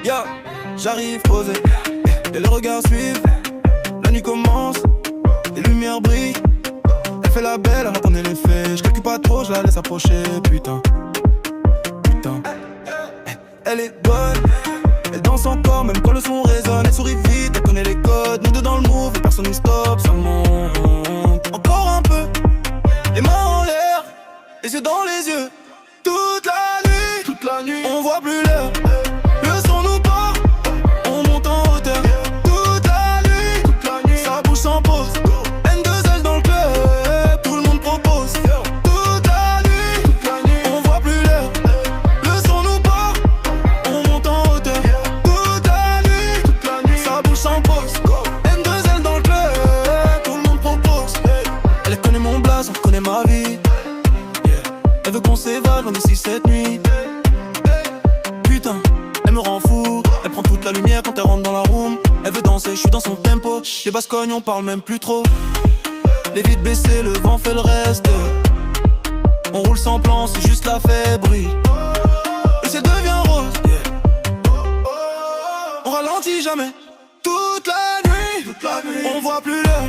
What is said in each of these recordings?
Yeah, j'arrive posé, et les regards suivent. La nuit commence, les lumières brillent. Elle fait la belle alors qu'on est les faits. Je calcule pas trop, je la laisse approcher. Putain, putain. Elle est bonne, elle danse encore même quand le son résonne. Elle sourit vite, elle connaît les codes. Nous deux dans le move et personne n'y stop. Ça monte encore un peu, les mains en l'air, les yeux dans les yeux. Toute la nuit, on voit plus l'heure. Le son nous porte, on monte en hauteur. Toute la nuit, ça bouge sans pause. N2L dans le club, tout le monde propose. Toute la nuit, on voit plus l'heure. Le son nous porte, on monte en hauteur. Toute la nuit, ça bouge sans pause. N2L dans le club, tout le monde propose. Elle connaît mon blaze, on connaît ma vie. Elle veut qu'on s'évade loin d'ici cette nuit. Putain, elle me rend fou. Elle prend toute la lumière quand elle rentre dans la room. Elle veut danser, je suis dans son tempo. Les basses cognes, on parle même plus trop. Les vitres baissées, le vent fait le reste. On roule sans plan, c'est juste la fèbre. Le ciel devient rose. On ralentit jamais. Toute la nuit, on voit plus l'heure.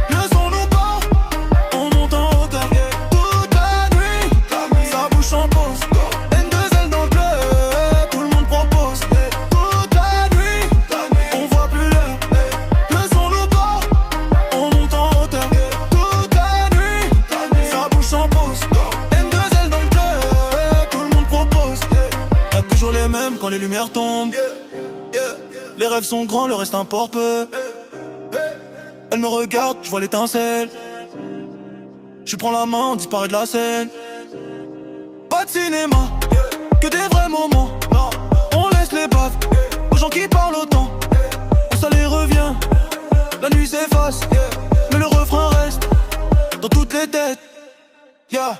Le son nous porte, on monte en hauteur. Sans pause, N2L dans le club, tout le monde propose. Toute la nuit, on voit plus l'heure. Le son nous porte, on monte en hauteur. Toute la nuit, ça bouge sans pause. N2L dans le club, tout le monde propose. Y'a toujours les mêmes quand les lumières tombent. Les rêves sont grands, le reste importe peu. Elle me regarde, je vois l'étincelle. Je prends la main, on disparaît de la scène. Pas de cinéma, que des vrais moments. On laisse les baves aux gens qui parlent autant. Ça les revient, la nuit s'efface, mais le refrain reste dans toutes les têtes. Yeah.